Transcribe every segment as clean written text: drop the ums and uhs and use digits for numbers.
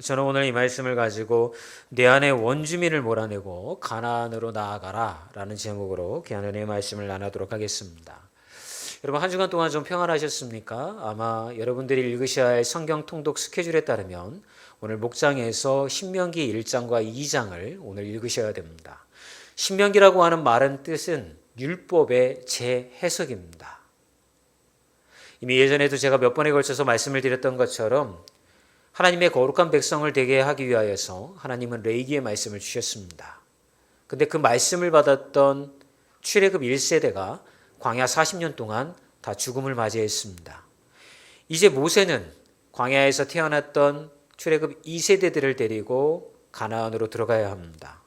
저는 오늘 이 말씀을 가지고 내 안에 원주민을 몰아내고 가나안으로 나아가라 라는 제목으로 귀한 말씀을 나누도록 하겠습니다. 여러분 한 주간 동안 좀 평안하셨습니까? 아마 여러분들이 읽으셔야 할 성경 통독 스케줄에 따르면 오늘 목장에서 신명기 1장과 2장을 오늘 읽으셔야 됩니다. 신명기라고 하는 말은 뜻은 율법의 재해석입니다. 이미 예전에도 제가 몇 번에 걸쳐서 말씀을 드렸던 것처럼 하나님의 거룩한 백성을 되게 하기 위하여서 하나님은 레위기의 말씀을 주셨습니다. 근데 그 말씀을 받았던 출애굽 1세대가 광야 40년 동안 다 죽음을 맞이했습니다. 이제 모세는 광야에서 태어났던 출애굽 2세대들을 데리고 가나안으로 들어가야 합니다.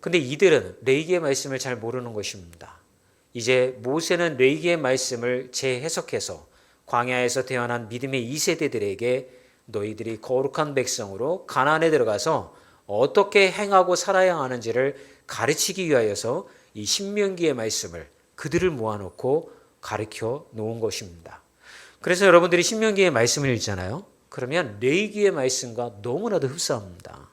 근데 이들은 레위기의 말씀을 잘 모르는 것입니다. 이제 모세는 레위기의 말씀을 재해석해서 광야에서 태어난 믿음의 2세대들에게 너희들이 거룩한 백성으로 가나안에 들어가서 어떻게 행하고 살아야 하는지를 가르치기 위하여서 이 신명기의 말씀을 그들을 모아놓고 가르쳐 놓은 것입니다. 그래서 여러분들이 신명기의 말씀을 읽잖아요. 그러면 레위기의 말씀과 너무나도 흡사합니다.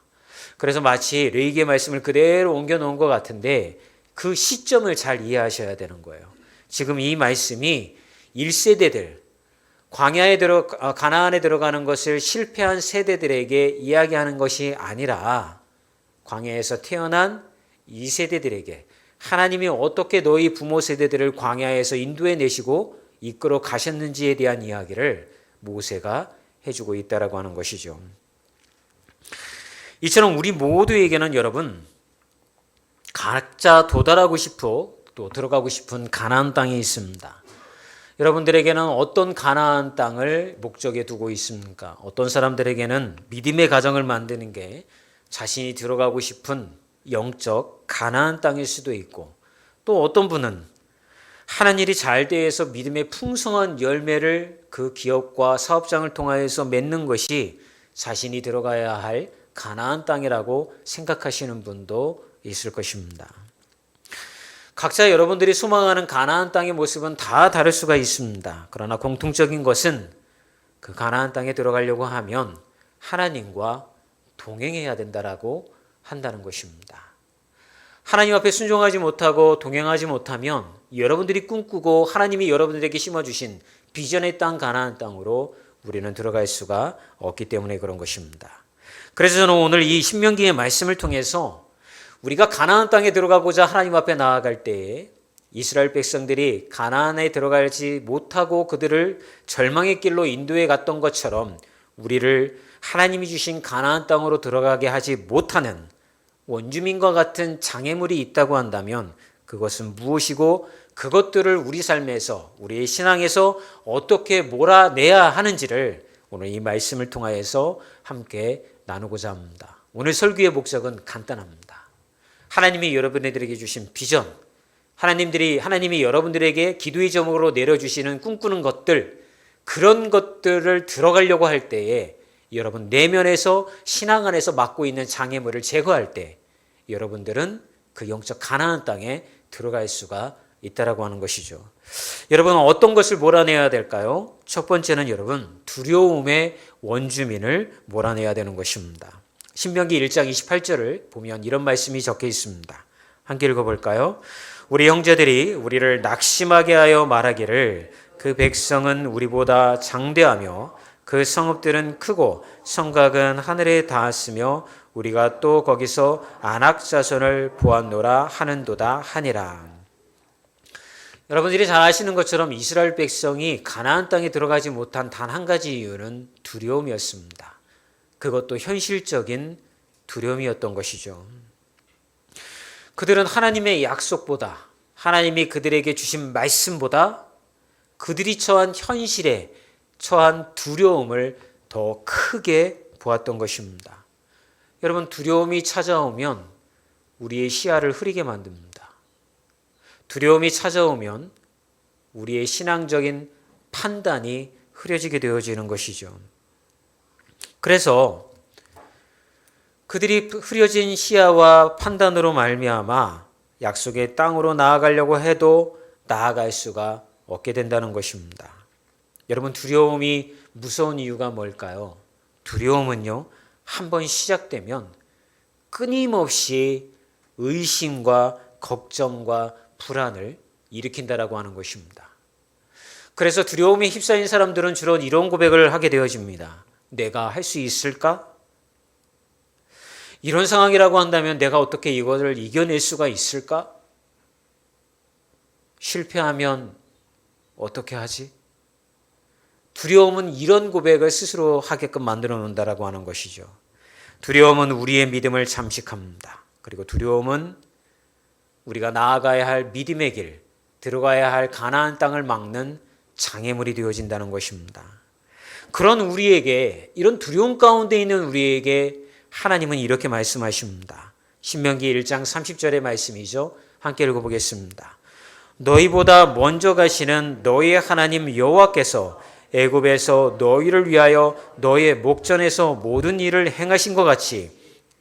그래서 마치 레위기의 말씀을 그대로 옮겨 놓은 것 같은데 그 시점을 잘 이해하셔야 되는 거예요. 지금 이 말씀이 1세대들 가나안에 들어가는 것을 실패한 세대들에게 이야기하는 것이 아니라 광야에서 태어난 2세대들에게 하나님이 어떻게 너희 부모 세대들을 광야에서 인도해 내시고 이끌어 가셨는지에 대한 이야기를 모세가 해주고 있다라고 하는 것이죠. 이처럼 우리 모두에게는 여러분 각자 도달하고 싶어 또 들어가고 싶은 가나안 땅이 있습니다. 여러분들에게는 어떤 가나안 땅을 목적에 두고 있습니까? 어떤 사람들에게는 믿음의 가정을 만드는 게 자신이 들어가고 싶은 영적 가나안 땅일 수도 있고, 또 어떤 분은 하는 일이 잘 돼서 믿음의 풍성한 열매를 그 기업과 사업장을 통하여서 맺는 것이 자신이 들어가야 할 가나안 땅이라고 생각하시는 분도 있을 것입니다. 각자 여러분들이 소망하는 가나안 땅의 모습은 다 다를 수가 있습니다. 그러나 공통적인 것은 그 가나안 땅에 들어가려고 하면 하나님과 동행해야 된다라고 한다는 것입니다. 하나님 앞에 순종하지 못하고 동행하지 못하면 여러분들이 꿈꾸고 하나님이 여러분들에게 심어주신 비전의 땅 가나안 땅으로 우리는 들어갈 수가 없기 때문에 그런 것입니다. 그래서 저는 오늘 이 신명기의 말씀을 통해서 우리가 가나안 땅에 들어가고자 하나님 앞에 나아갈 때에 이스라엘 백성들이 가나안에 들어가지 못하고 그들을 절망의 길로 인도해 갔던 것처럼 우리를 하나님이 주신 가나안 땅으로 들어가게 하지 못하는 원주민과 같은 장애물이 있다고 한다면 그것은 무엇이고 그것들을 우리 삶에서 우리의 신앙에서 어떻게 몰아내야 하는지를 오늘 이 말씀을 통하여서 함께 나누고자 합니다. 오늘 설교의 목적은 간단합니다. 하나님이 여러분들에게 주신 비전, 하나님이 여러분들에게 기도의 제목으로 내려주시는 꿈꾸는 것들, 그런 것들을 들어가려고 할 때에 여러분 내면에서 신앙 안에서 맡고 있는 장애물을 제거할 때 여러분들은 그 영적 가나안 땅에 들어갈 수가 있다라고 하는 것이죠. 여러분 어떤 것을 몰아내야 될까요? 첫 번째는 여러분 두려움의 원주민을 몰아내야 되는 것입니다. 신명기 1장 28절을 보면 이런 말씀이 적혀 있습니다. 함께 읽어볼까요? 우리 형제들이 우리를 낙심하게 하여 말하기를 그 백성은 우리보다 장대하며 그 성읍들은 크고 성곽은 하늘에 닿았으며 우리가 또 거기서 안악 자손을 보았노라 하는도다 하니라. 여러분들이 잘 아시는 것처럼 이스라엘 백성이 가나안 땅에 들어가지 못한 단 한 가지 이유는 두려움이었습니다. 그것도 현실적인 두려움이었던 것이죠. 그들은 하나님의 약속보다 하나님이 그들에게 주신 말씀보다 그들이 처한 현실에 처한 두려움을 더 크게 보았던 것입니다. 여러분 두려움이 찾아오면 우리의 시야를 흐리게 만듭니다. 두려움이 찾아오면 우리의 신앙적인 판단이 흐려지게 되어지는 것이죠. 그래서 그들이 흐려진 시야와 판단으로 말미암아 약속의 땅으로 나아가려고 해도 나아갈 수가 없게 된다는 것입니다. 여러분 두려움이 무서운 이유가 뭘까요? 두려움은요 한번 시작되면 끊임없이 의심과 걱정과 불안을 일으킨다라고 하는 것입니다. 그래서 두려움에 휩싸인 사람들은 주로 이런 고백을 하게 되어집니다. 내가 할 수 있을까? 이런 상황이라고 한다면 내가 어떻게 이것을 이겨낼 수가 있을까? 실패하면 어떻게 하지? 두려움은 이런 고백을 스스로 하게끔 만들어 놓는다라고 하는 것이죠. 두려움은 우리의 믿음을 잠식합니다. 그리고 두려움은 우리가 나아가야 할 믿음의 길, 들어가야 할 가나안 땅을 막는 장애물이 되어진다는 것입니다. 그런 우리에게, 이런 두려움 가운데 있는 우리에게 하나님은 이렇게 말씀하십니다. 신명기 1장 30절의 말씀이죠. 함께 읽어보겠습니다. 너희보다 먼저 가시는 너희의 하나님 여호와께서 애굽에서 너희를 위하여 너희의 목전에서 모든 일을 행하신 것 같이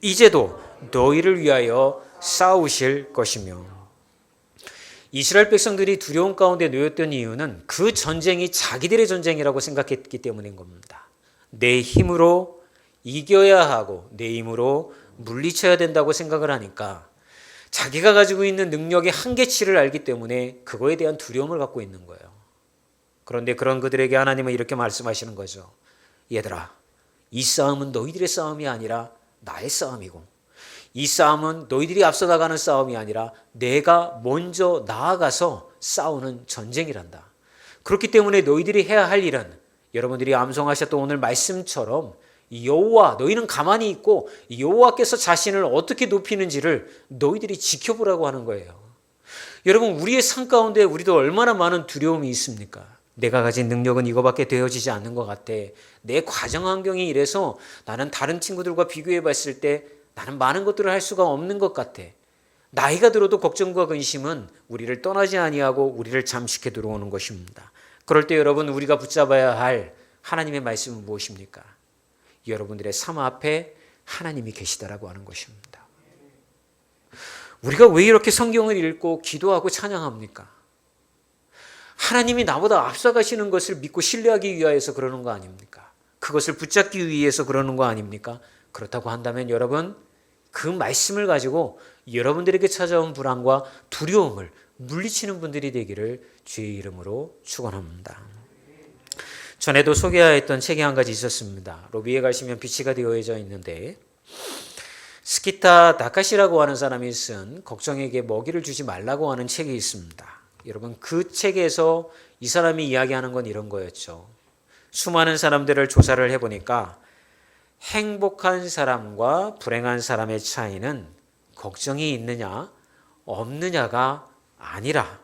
이제도 너희를 위하여 싸우실 것이며, 이스라엘 백성들이 두려움 가운데 놓였던 이유는 그 전쟁이 자기들의 전쟁이라고 생각했기 때문인 겁니다. 내 힘으로 이겨야 하고 내 힘으로 물리쳐야 된다고 생각을 하니까 자기가 가지고 있는 능력의 한계치를 알기 때문에 그거에 대한 두려움을 갖고 있는 거예요. 그런데 그런 그들에게 하나님은 이렇게 말씀하시는 거죠. 얘들아, 이 싸움은 너희들의 싸움이 아니라 나의 싸움이고, 이 싸움은 너희들이 앞서 나가는 싸움이 아니라 내가 먼저 나아가서 싸우는 전쟁이란다. 그렇기 때문에 너희들이 해야 할 일은 여러분들이 암송하셨던 오늘 말씀처럼 여호와, 너희는 가만히 있고 여호와께서 자신을 어떻게 높이는지를 너희들이 지켜보라고 하는 거예요. 여러분, 우리의 삶 가운데 우리도 얼마나 많은 두려움이 있습니까? 내가 가진 능력은 이거밖에 되어지지 않는 것 같아. 내 과정 환경이 이래서 나는 다른 친구들과 비교해 봤을 때 나는 많은 것들을 할 수가 없는 것 같아. 나이가 들어도 걱정과 근심은 우리를 떠나지 아니하고 우리를 잠식해 들어오는 것입니다. 그럴 때 여러분, 우리가 붙잡아야 할 하나님의 말씀은 무엇입니까? 여러분들의 삶 앞에 하나님이 계시다라고 하는 것입니다. 우리가 왜 이렇게 성경을 읽고 기도하고 찬양합니까? 하나님이 나보다 앞서가시는 것을 믿고 신뢰하기 위하여서 그러는 거 아닙니까? 그것을 붙잡기 위해서 그러는 거 아닙니까? 그렇다고 한다면 여러분, 그 말씀을 가지고 여러분들에게 찾아온 불안과 두려움을 물리치는 분들이 되기를 주의 이름으로 축원합니다. 전에도 소개하였던 책이 한 가지 있었습니다. 로비에 가시면 비치가 되어져 있는데, 스키타 다카시라고 하는 사람이 쓴 걱정에게 먹이를 주지 말라고 하는 책이 있습니다. 여러분, 그 책에서 이 사람이 이야기하는 건 이런 거였죠. 수많은 사람들을 조사를 해보니까 행복한 사람과 불행한 사람의 차이는 걱정이 있느냐 없느냐가 아니라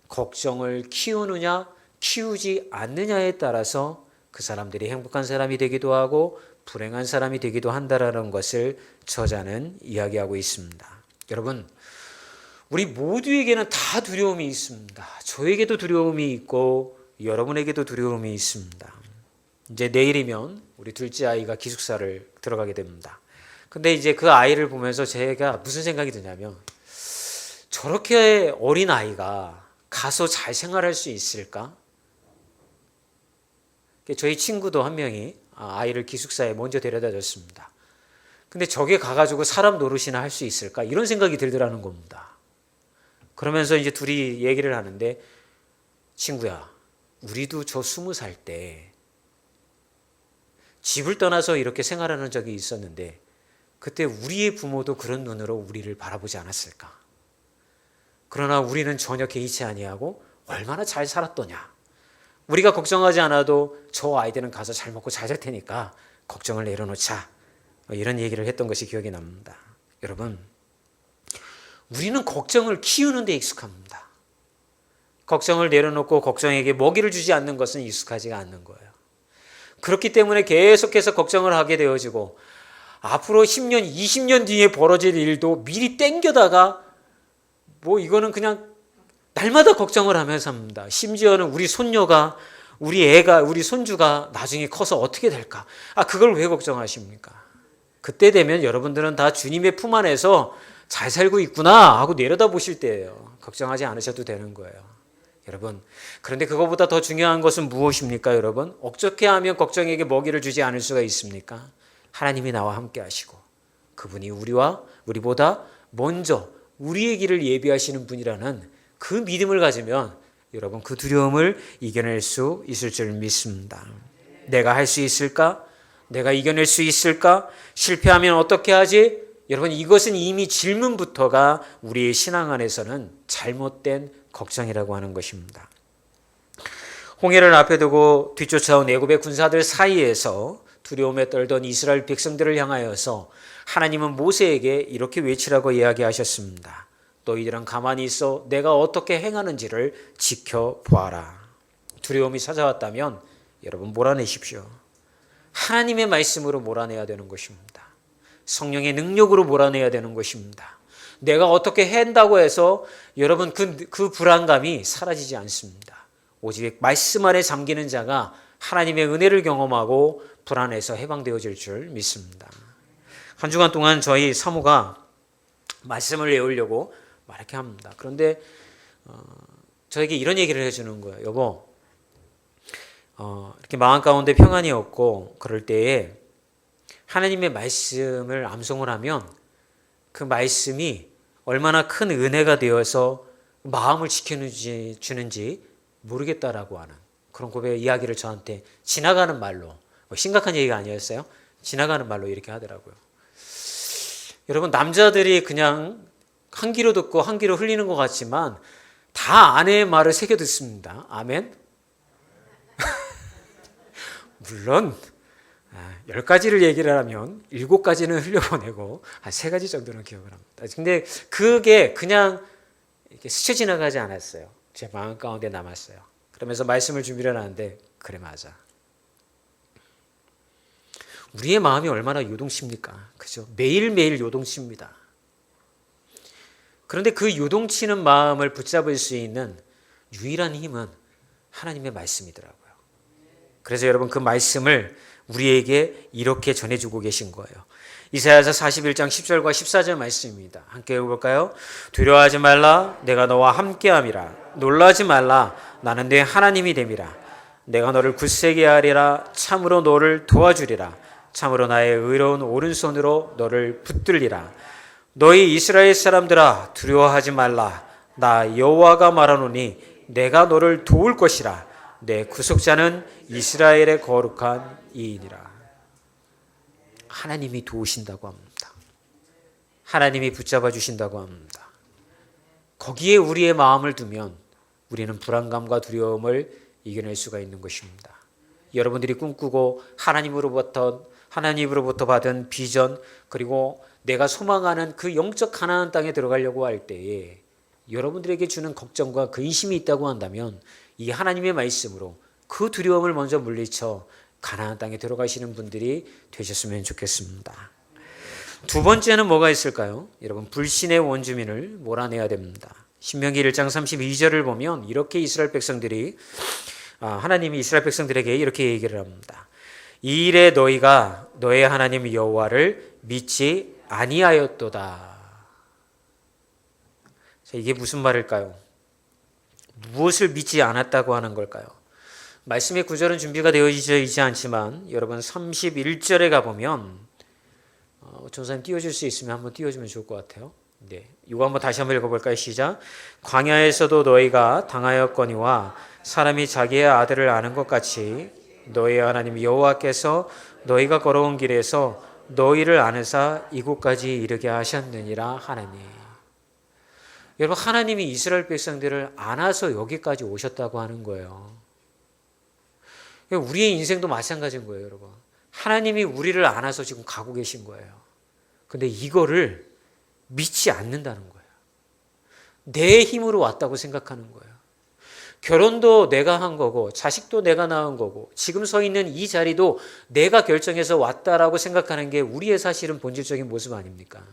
걱정을 키우느냐 키우지 않느냐에 따라서 그 사람들이 행복한 사람이 되기도 하고 불행한 사람이 되기도 한다라는 것을 저자는 이야기하고 있습니다. 여러분, 우리 모두에게는 다 두려움이 있습니다. 저에게도 두려움이 있고 여러분에게도 두려움이 있습니다. 이제 내일이면 우리 둘째 아이가 기숙사를 들어가게 됩니다. 근데 이제 그 아이를 보면서 제가 무슨 생각이 드냐면, 저렇게 어린 아이가 가서 잘 생활할 수 있을까? 저희 친구도 한 명이 아이를 기숙사에 먼저 데려다 줬습니다. 근데 저게 가가지고 사람 노릇이나 할 수 있을까? 이런 생각이 들더라는 겁니다. 그러면서 이제 둘이 얘기를 하는데, 친구야, 우리도 저 20살 때 집을 떠나서 이렇게 생활하는 적이 있었는데 그때 우리의 부모도 그런 눈으로 우리를 바라보지 않았을까? 그러나 우리는 전혀 개의치 아니하고 얼마나 잘 살았더냐? 우리가 걱정하지 않아도 저 아이들은 가서 잘 먹고 잘 살 테니까 걱정을 내려놓자. 이런 얘기를 했던 것이 기억이 납니다. 여러분, 우리는 걱정을 키우는 데 익숙합니다. 걱정을 내려놓고 걱정에게 먹이를 주지 않는 것은 익숙하지가 않는 거예요. 그렇기 때문에 계속해서 걱정을 하게 되어지고, 앞으로 10년, 20년 뒤에 벌어질 일도 미리 땡겨다가 이거는 그냥 날마다 걱정을 하면서 삽니다. 심지어는 우리 손녀가, 우리 애가, 우리 손주가 나중에 커서 어떻게 될까? 그걸 왜 걱정하십니까? 그때 되면 여러분들은 다 주님의 품 안에서 잘 살고 있구나 하고 내려다 보실 때예요. 걱정하지 않으셔도 되는 거예요. 여러분, 그런데 그거보다 더 중요한 것은 무엇입니까, 여러분? 어떻게 하면 걱정에게 먹이를 주지 않을 수가 있습니까? 하나님이 나와 함께 하시고 그분이 우리보다 먼저 우리의 길을 예비하시는 분이라는 그 믿음을 가지면 여러분 그 두려움을 이겨낼 수 있을 줄 믿습니다. 내가 할 수 있을까? 내가 이겨낼 수 있을까? 실패하면 어떻게 하지? 여러분 이것은 이미 질문부터가 우리의 신앙 안에서는 잘못된 걱정이라고 하는 것입니다. 홍해를 앞에 두고 뒤쫓아온 애굽의 군사들 사이에서 두려움에 떨던 이스라엘 백성들을 향하여서 하나님은 모세에게 이렇게 외치라고 이야기하셨습니다. 너희들은 가만히 있어 내가 어떻게 행하는지를 지켜보아라. 두려움이 찾아왔다면 여러분 몰아내십시오. 하나님의 말씀으로 몰아내야 되는 것입니다. 성령의 능력으로 몰아내야 되는 것입니다. 내가 어떻게 한다고 해서 여러분 그 불안감이 사라지지 않습니다. 오직 말씀 안에 잠기는 자가 하나님의 은혜를 경험하고 불안에서 해방되어질 줄 믿습니다. 한 주간 동안 저희 사모가 말씀을 외우려고 이렇게 합니다. 그런데 저에게 이런 얘기를 해주는 거예요. 여보, 이렇게 마음 가운데 평안이 없고 그럴 때에 하나님의 말씀을 암송을 하면 그 말씀이 얼마나 큰 은혜가 되어서 마음을 지켜주는지 모르겠다라고 하는 그런 고백 이야기를 저한테 지나가는 말로, 심각한 얘기가 아니었어요. 지나가는 말로 이렇게 하더라고요. 여러분 남자들이 그냥 한 귀로 듣고 한 귀로 흘리는 것 같지만 다 아내의 말을 새겨 듣습니다. 아멘. 물론 10가지를 얘기를 하면 7가지는 흘려보내고 한 3가지 정도는 기억을 합니다. 근데 그게 그냥 이렇게 스쳐 지나가지 않았어요. 제 마음 가운데 남았어요. 그러면서 말씀을 준비를 하는데 그래 맞아. 우리의 마음이 얼마나 요동칩니까? 그죠? 매일매일 요동칩니다. 그런데 그 요동치는 마음을 붙잡을 수 있는 유일한 힘은 하나님의 말씀이더라고요. 그래서 여러분 그 말씀을 우리에게 이렇게 전해주고 계신 거예요. 이사야서 41장 10절과 14절 말씀입니다. 함께 읽어볼까요? 두려워하지 말라 내가 너와 함께함이라. 놀라지 말라 나는 네 하나님이 됨이라. 내가 너를 굳세게 하리라. 참으로 너를 도와주리라. 참으로 나의 의로운 오른손으로 너를 붙들리라. 너희 이스라엘 사람들아 두려워하지 말라. 나 여호와가 말하노니 내가 너를 도울 것이라. 내 구속자는 이스라엘의 거룩한 이인이라. 하나님이 도우신다고 합니다. 하나님이 붙잡아 주신다고 합니다. 거기에 우리의 마음을 두면 우리는 불안감과 두려움을 이겨낼 수가 있는 것입니다. 여러분들이 꿈꾸고 하나님으로부터 받은 비전 그리고 내가 소망하는 그 영적 가나안 땅에 들어가려고 할 때에 여러분들에게 주는 걱정과 근심이 있다고 한다면 이 하나님의 말씀으로 그 두려움을 먼저 물리쳐 가나안 땅에 들어가시는 분들이 되셨으면 좋겠습니다. 두 번째는 뭐가 있을까요? 여러분 불신의 원주민을 몰아내야 됩니다. 신명기 1장 32절을 보면 이렇게 이스라엘 백성들이 하나님이 이스라엘 백성들에게 이렇게 얘기를 합니다. 이 일에 너희가 너의 하나님 여호와를 믿지 아니하였도다. 자, 이게 무슨 말일까요? 무엇을 믿지 않았다고 하는 걸까요? 말씀의 구절은 준비가 되어져 있지 않지만 여러분 31절에 가보면 전사님 띄워줄 수 있으면 한번 띄워주면 좋을 것 같아요. 네, 이거 한번 다시 한번 읽어볼까요? 시작. 광야에서도 너희가 당하였거니와 사람이 자기의 아들을 아는 것 같이 너희 하나님 여호와께서 너희가 걸어온 길에서 너희를 아느사 이곳까지 이르게 하셨느니라 하나님. 여러분 하나님이 이스라엘 백성들을 안아서 여기까지 오셨다고 하는 거예요. 우리의 인생도 마찬가지인 거예요, 여러분. 하나님이 우리를 안아서 지금 가고 계신 거예요. 근데 이거를 믿지 않는다는 거예요. 내 힘으로 왔다고 생각하는 거예요. 결혼도 내가 한 거고 자식도 내가 낳은 거고 지금 서 있는 이 자리도 내가 결정해서 왔다라고 생각하는 게 우리의 사실은 본질적인 모습 아닙니까?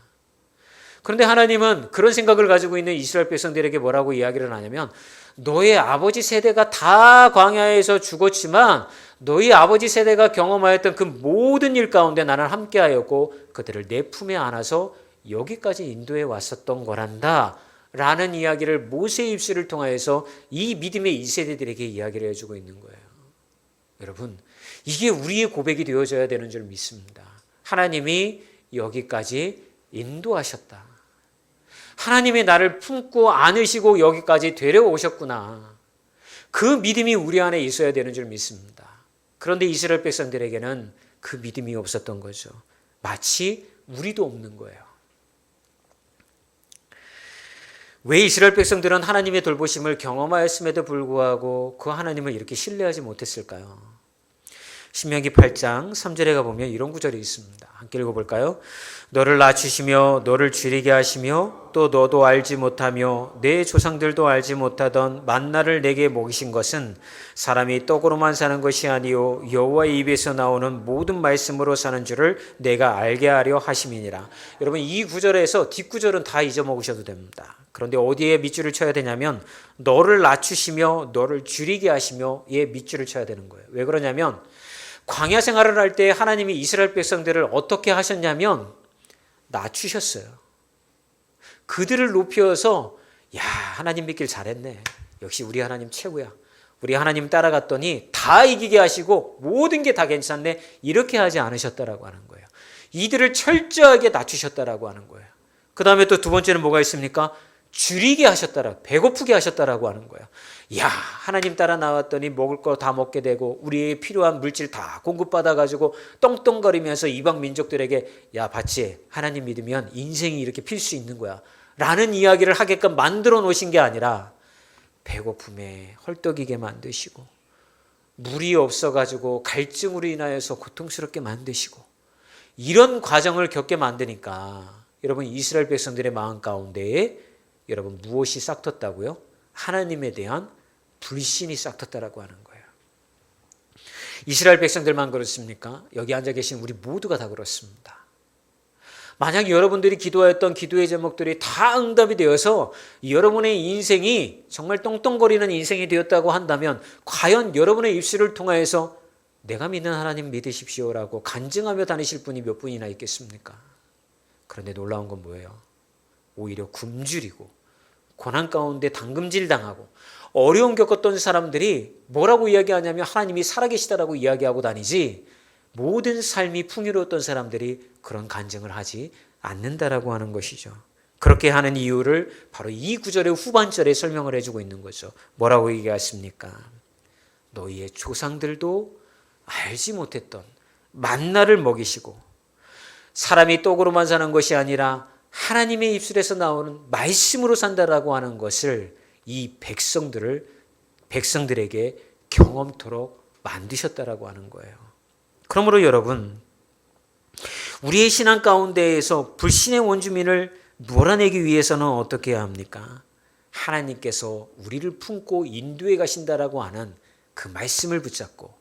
그런데 하나님은 그런 생각을 가지고 있는 이스라엘 백성들에게 뭐라고 이야기를 하냐면 너의 아버지 세대가 다 광야에서 죽었지만 너희 아버지 세대가 경험하였던 그 모든 일 가운데 나는 함께하였고 그들을 내 품에 안아서 여기까지 인도해 왔었던 거란다 라는 이야기를 모세의 입술을 통하여서 이 믿음의 2세대들에게 이야기를 해주고 있는 거예요. 여러분 이게 우리의 고백이 되어져야 되는 줄 믿습니다. 하나님이 여기까지 인도하셨다. 하나님이 나를 품고 안으시고 여기까지 데려오셨구나. 그 믿음이 우리 안에 있어야 되는 줄 믿습니다. 그런데 이스라엘 백성들에게는 그 믿음이 없었던 거죠. 마치 우리도 없는 거예요. 왜 이스라엘 백성들은 하나님의 돌보심을 경험하였음에도 불구하고 그 하나님을 이렇게 신뢰하지 못했을까요? 신명기 8장 3절에 가보면 이런 구절이 있습니다. 함께 읽어볼까요? 너를 낮추시며 너를 줄이게 하시며 또 너도 알지 못하며 내 조상들도 알지 못하던 만나를 내게 먹이신 것은 사람이 떡으로만 사는 것이 아니요 여호와의 입에서 나오는 모든 말씀으로 사는 줄을 내가 알게 하려 하심이니라. 여러분, 이 구절에서 뒷구절은 다 잊어먹으셔도 됩니다. 그런데 어디에 밑줄을 쳐야 되냐면 너를 낮추시며 너를 줄이게 하시며에 밑줄을 쳐야 되는 거예요. 왜 그러냐면 광야 생활을 할 때 하나님이 이스라엘 백성들을 어떻게 하셨냐면 낮추셨어요. 그들을 높여서 야, 하나님 믿길 잘했네. 역시 우리 하나님 최고야. 우리 하나님 따라갔더니 다 이기게 하시고 모든 게 다 괜찮네. 이렇게 하지 않으셨다라고 하는 거예요. 이들을 철저하게 낮추셨다라고 하는 거예요. 그 다음에 또 두 번째는 뭐가 있습니까? 줄이게 하셨다라, 배고프게 하셨다라고 하는 거예요. 야, 하나님 따라 나왔더니 먹을 거 다 먹게 되고 우리의 필요한 물질 다 공급받아가지고 떵떵거리면서 이방 민족들에게 야, 봤지? 하나님 믿으면 인생이 이렇게 필 수 있는 거야 라는 이야기를 하게끔 만들어 놓으신 게 아니라 배고픔에 헐떡이게 만드시고 물이 없어가지고 갈증으로 인하여서 고통스럽게 만드시고 이런 과정을 겪게 만드니까 여러분, 이스라엘 백성들의 마음 가운데에 여러분 무엇이 싹텄다고요? 하나님에 대한 불신이 싹텄다라고 하는 거예요. 이스라엘 백성들만 그렇습니까? 여기 앉아 계신 우리 모두가 다 그렇습니다. 만약 여러분들이 기도했던 기도의 제목들이 다 응답이 되어서 여러분의 인생이 정말 떵떵거리는 인생이 되었다고 한다면 과연 여러분의 입술을 통하여서 내가 믿는 하나님 믿으십시오라고 간증하며 다니실 분이 몇 분이나 있겠습니까? 그런데 놀라운 건 뭐예요? 오히려 굶주리고 고난 가운데 당금질 당하고 어려움 겪었던 사람들이 뭐라고 이야기하냐면 하나님이 살아계시다라고 이야기하고 다니지 모든 삶이 풍요로웠던 사람들이 그런 간증을 하지 않는다라고 하는 것이죠. 그렇게 하는 이유를 바로 이 구절의 후반절에 설명을 해주고 있는 거죠. 뭐라고 얘기했습니까? 너희의 조상들도 알지 못했던 만나를 먹이시고 사람이 떡으로만 사는 것이 아니라 하나님의 입술에서 나오는 말씀으로 산다라고 하는 것을 이 백성들에게 경험토록 만드셨다라고 하는 거예요. 그러므로 여러분, 우리의 신앙 가운데에서 불신의 원주민을 몰아내기 위해서는 어떻게 해야 합니까? 하나님께서 우리를 품고 인도해 가신다라고 하는 그 말씀을 붙잡고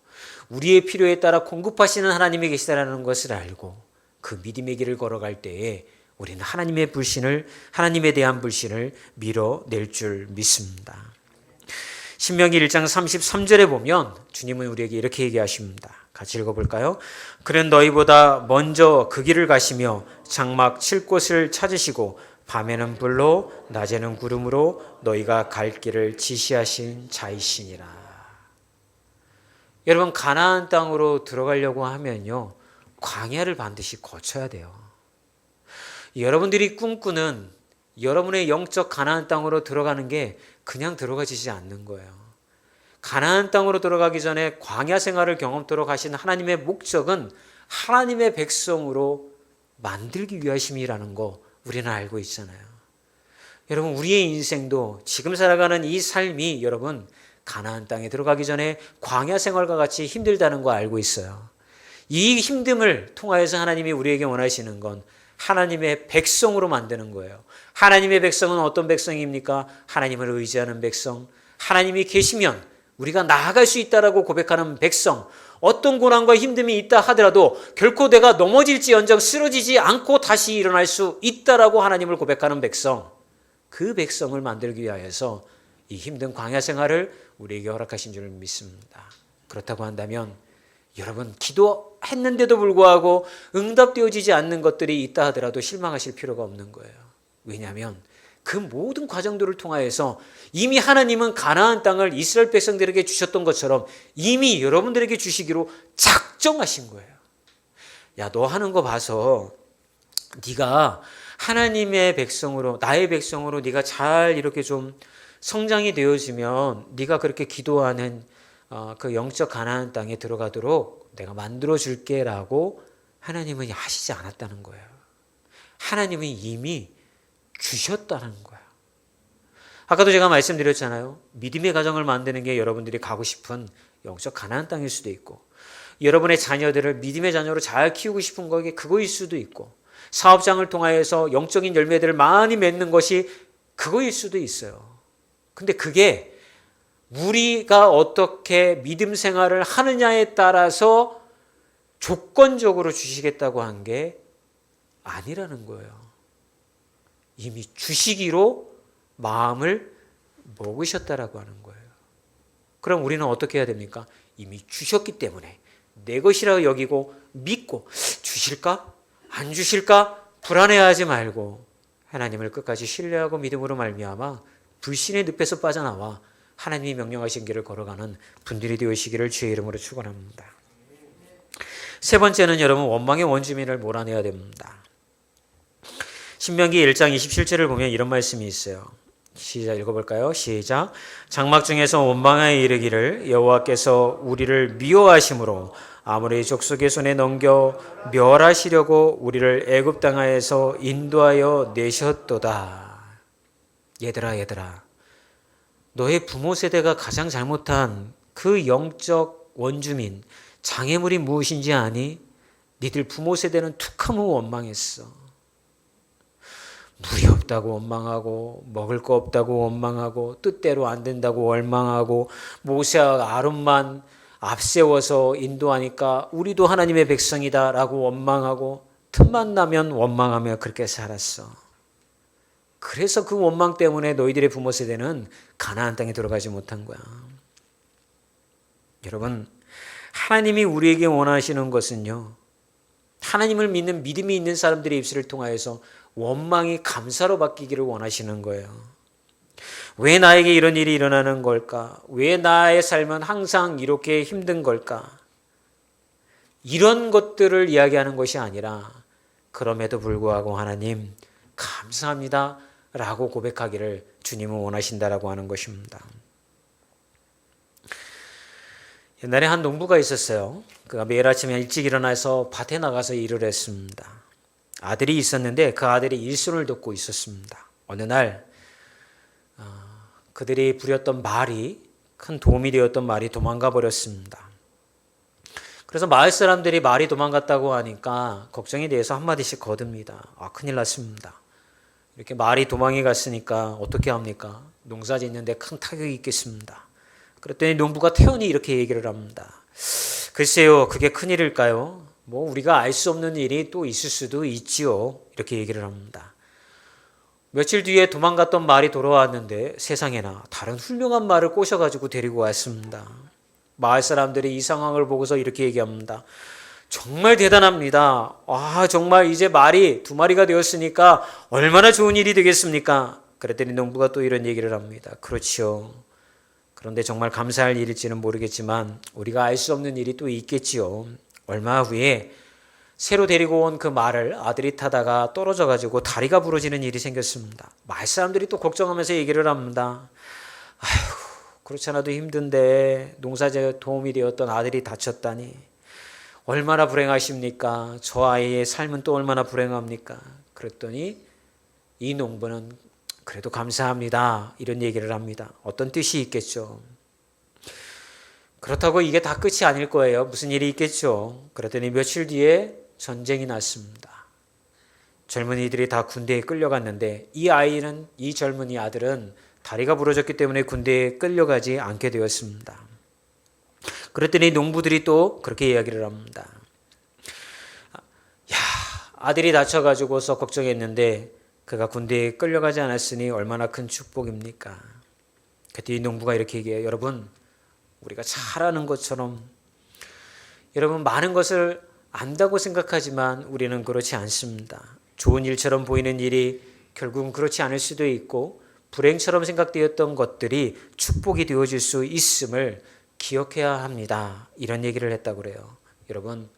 우리의 필요에 따라 공급하시는 하나님이 계시다라는 것을 알고 그 믿음의 길을 걸어갈 때에 우리는 하나님에 대한 불신을 밀어낼 줄 믿습니다. 신명기 1장 33절에 보면 주님은 우리에게 이렇게 얘기하십니다. 같이 읽어볼까요? 그는 너희보다 먼저 그 길을 가시며 장막 칠 곳을 찾으시고 밤에는 불로 낮에는 구름으로 너희가 갈 길을 지시하신 자이시니라. 여러분, 가나안 땅으로 들어가려고 하면요, 광야를 반드시 거쳐야 돼요. 여러분들이 꿈꾸는 여러분의 영적 가나안 땅으로 들어가는 게 그냥 들어가지지 않는 거예요. 가나안 땅으로 들어가기 전에 광야 생활을 경험토록 하신 하나님의 목적은 하나님의 백성으로 만들기 위하심이라는 거 우리는 알고 있잖아요. 여러분, 우리의 인생도 지금 살아가는 이 삶이 여러분 가나안 땅에 들어가기 전에 광야 생활과 같이 힘들다는 거 알고 있어요. 이 힘듦을 통하여서 하나님이 우리에게 원하시는 건 하나님의 백성으로 만드는 거예요. 하나님의 백성은 어떤 백성입니까? 하나님을 의지하는 백성, 하나님이 계시면 우리가 나아갈 수 있다라고 고백하는 백성, 어떤 고난과 힘듦이 있다 하더라도 결코 내가 넘어질지언정 쓰러지지 않고 다시 일어날 수 있다라고 하나님을 고백하는 백성, 그 백성을 만들기 위하여서 이 힘든 광야 생활을 우리에게 허락하신 줄 믿습니다. 그렇다고 한다면 여러분, 기도했는데도 불구하고 응답되어지지 않는 것들이 있다 하더라도 실망하실 필요가 없는 거예요. 왜냐하면 그 모든 과정들을 통하여서 이미 하나님은 가나안 땅을 이스라엘 백성들에게 주셨던 것처럼 이미 여러분들에게 주시기로 작정하신 거예요. 야, 너 하는 거 봐서 네가 하나님의 백성으로, 나의 백성으로 네가 잘 이렇게 좀 성장이 되어지면 네가 그렇게 기도하는 그 영적 가나안 땅에 들어가도록 내가 만들어 줄게라고 하나님은 하시지 않았다는 거예요. 하나님은 이미 주셨다는 거예요. 아까도 제가 말씀드렸잖아요. 믿음의 가정을 만드는 게 여러분들이 가고 싶은 영적 가나안 땅일 수도 있고, 여러분의 자녀들을 믿음의 자녀로 잘 키우고 싶은 게 그거일 수도 있고, 사업장을 통하여서 영적인 열매들을 많이 맺는 것이 그거일 수도 있어요. 근데 그게 우리가 어떻게 믿음 생활을 하느냐에 따라서 조건적으로 주시겠다고 한 게 아니라는 거예요. 이미 주시기로 마음을 먹으셨다라고 하는 거예요. 그럼 우리는 어떻게 해야 됩니까? 이미 주셨기 때문에 내 것이라고 여기고 믿고, 주실까? 안 주실까? 불안해하지 말고 하나님을 끝까지 신뢰하고 믿음으로 말미암아 불신의 늪에서 빠져나와 하나님이 명령하신 길을 걸어가는 분들이 되시기를 주의 이름으로 축원합니다. 세 번째는 여러분, 원망의 원주민을 몰아내야 됩니다. 신명기 1장 27절을 보면 이런 말씀이 있어요. 시작 읽어볼까요? 시작. 장막 중에서 원망하여 이르기를 여호와께서 우리를 미워하심으로 아무리 족속의 손에 넘겨 멸하시려고 우리를 애굽 땅에서 인도하여 내셨도다. 얘들아, 너의 부모 세대가 가장 잘못한 그 영적 원주민, 장애물이 무엇인지 아니? 니들 부모 세대는 툭하면 원망했어. 물이 없다고 원망하고, 먹을 거 없다고 원망하고, 뜻대로 안 된다고 원망하고, 모세와 아론만 앞세워서 인도하니까 우리도 하나님의 백성이다라고 원망하고, 틈만 나면 원망하며 그렇게 살았어. 그래서 그 원망 때문에 너희들의 부모 세대는 가나안 땅에 들어가지 못한 거야. 여러분, 하나님이 우리에게 원하시는 것은요, 하나님을 믿는 믿음이 있는 사람들의 입술을 통하여서 원망이 감사로 바뀌기를 원하시는 거예요. 왜 나에게 이런 일이 일어나는 걸까? 왜 나의 삶은 항상 이렇게 힘든 걸까? 이런 것들을 이야기하는 것이 아니라, 그럼에도 불구하고 하나님 감사합니다 라고 고백하기를 주님은 원하신다라고 하는 것입니다. 옛날에 한 농부가 있었어요. 그가 매일 아침에 일찍 일어나서 밭에 나가서 일을 했습니다. 아들이 있었는데 그 아들이 일손을 돕고 있었습니다. 어느 날 그들이 부렸던 말이, 큰 도움이 되었던 말이 도망가 버렸습니다. 그래서 마을 사람들이 말이 도망갔다고 하니까 걱정이 돼서 한마디씩 거듭니다. 큰일 났습니다. 이렇게 말이 도망이 갔으니까 어떻게 합니까? 농사 짓는데 큰 타격이 있겠습니다. 그랬더니 농부가 태연히 이렇게 얘기를 합니다. 글쎄요, 그게 큰일일까요? 우리가 알 수 없는 일이 또 있을 수도 있지요. 이렇게 얘기를 합니다. 며칠 뒤에 도망갔던 말이 돌아왔는데 세상에나 다른 훌륭한 말을 꼬셔가지고 데리고 왔습니다. 마을 사람들이 이 상황을 보고서 이렇게 얘기합니다. 정말 대단합니다. 정말 이제 말이 2마리가 되었으니까 얼마나 좋은 일이 되겠습니까? 그랬더니 농부가 또 이런 얘기를 합니다. 그렇지요. 그런데 정말 감사할 일일지는 모르겠지만 우리가 알 수 없는 일이 또 있겠지요. 얼마 후에 새로 데리고 온 그 말을 아들이 타다가 떨어져가지고 다리가 부러지는 일이 생겼습니다. 마을 사람들이 또 걱정하면서 얘기를 합니다. 아휴, 그렇지 않아도 힘든데 농사에 도움이 되었던 아들이 다쳤다니 얼마나 불행하십니까? 저 아이의 삶은 또 얼마나 불행합니까? 그랬더니 이 농부는 그래도 감사합니다 이런 얘기를 합니다. 어떤 뜻이 있겠죠. 그렇다고 이게 다 끝이 아닐 거예요. 무슨 일이 있겠죠. 그랬더니 며칠 뒤에 전쟁이 났습니다. 젊은이들이 다 군대에 끌려갔는데 이 젊은이 아들은 다리가 부러졌기 때문에 군대에 끌려가지 않게 되었습니다. 그랬더니 농부들이 또 그렇게 이야기를 합니다. 아들이 다쳐가지고서 걱정했는데 그가 군대에 끌려가지 않았으니 얼마나 큰 축복입니까? 그때 이 농부가 이렇게 얘기해요. 여러분, 우리가 잘 아는 것처럼 여러분 많은 것을 안다고 생각하지만 우리는 그렇지 않습니다. 좋은 일처럼 보이는 일이 결국은 그렇지 않을 수도 있고 불행처럼 생각되었던 것들이 축복이 되어질 수 있음을 기억해야 합니다. 이런 얘기를 했다고 그래요. 여러분,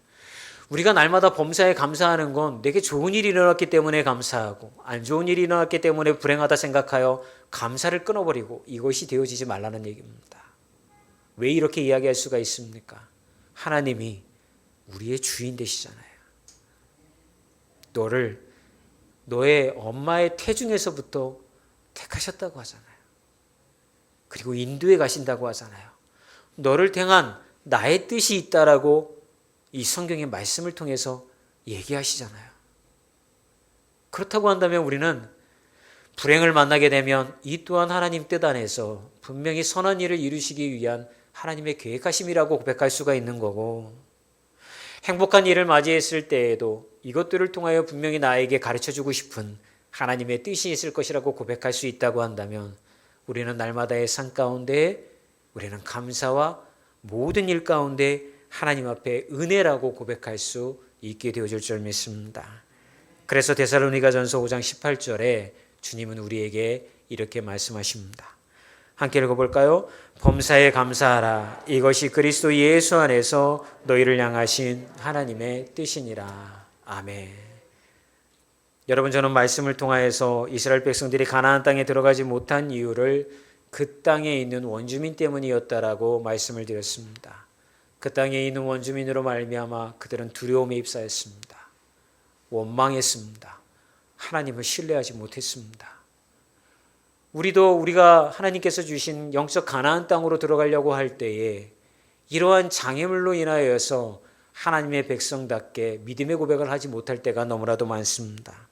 우리가 날마다 범사에 감사하는 건 내게 좋은 일이 일어났기 때문에 감사하고 안 좋은 일이 일어났기 때문에 불행하다 생각하여 감사를 끊어버리고 이것이 되어지지 말라는 얘기입니다. 왜 이렇게 이야기할 수가 있습니까? 하나님이 우리의 주인 되시잖아요. 너를 너의 엄마의 태중에서부터 택하셨다고 하잖아요. 그리고 인도에 가신다고 하잖아요. 너를 향한 나의 뜻이 있다라고 이 성경의 말씀을 통해서 얘기하시잖아요. 그렇다고 한다면 우리는 불행을 만나게 되면 이 또한 하나님 뜻 안에서 분명히 선한 일을 이루시기 위한 하나님의 계획하심이라고 고백할 수가 있는 거고, 행복한 일을 맞이했을 때에도 이것들을 통하여 분명히 나에게 가르쳐주고 싶은 하나님의 뜻이 있을 것이라고 고백할 수 있다고 한다면 우리는 날마다의 삶 가운데 우리는 감사와 모든 일 가운데 하나님 앞에 은혜라고 고백할 수 있게 되어질 줄 믿습니다. 그래서 데살로니가전서 5장 18절에 주님은 우리에게 이렇게 말씀하십니다. 함께 읽어볼까요? 범사에 감사하라. 이것이 그리스도 예수 안에서 너희를 향하신 하나님의 뜻이니라. 아멘. 여러분, 저는 말씀을 통하여서 이스라엘 백성들이 가나안 땅에 들어가지 못한 이유를 그 땅에 있는 원주민 때문이었다라고 말씀을 드렸습니다. 그 땅에 있는 원주민으로 말미암아 그들은 두려움에 휩싸였습니다. 원망했습니다. 하나님을 신뢰하지 못했습니다. 우리가 하나님께서 주신 영적 가나안 땅으로 들어가려고 할 때에 이러한 장애물로 인하여서 하나님의 백성답게 믿음의 고백을 하지 못할 때가 너무나도 많습니다.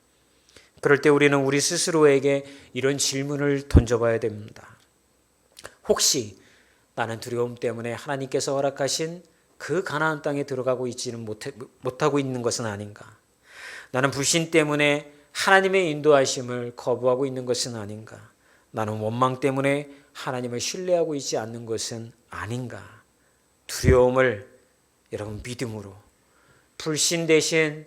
그럴 때 우리는 우리 스스로에게 이런 질문을 던져봐야 됩니다. 혹시 나는 두려움 때문에 하나님께서 허락하신 그 가나안 땅에 들어가고 있지는 못하고 있는 것은 아닌가? 나는 불신 때문에 하나님의 인도하심을 거부하고 있는 것은 아닌가? 나는 원망 때문에 하나님을 신뢰하고 있지 않는 것은 아닌가? 두려움을 여러분 믿음으로, 불신 대신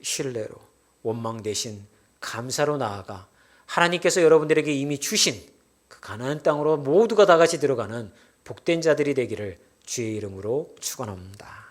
신뢰로, 원망 대신 감사로 나아가 하나님께서 여러분들에게 이미 주신 그 가나안 땅으로 모두가 다 같이 들어가는 복된 자들이 되기를 주의 이름으로 축원합니다.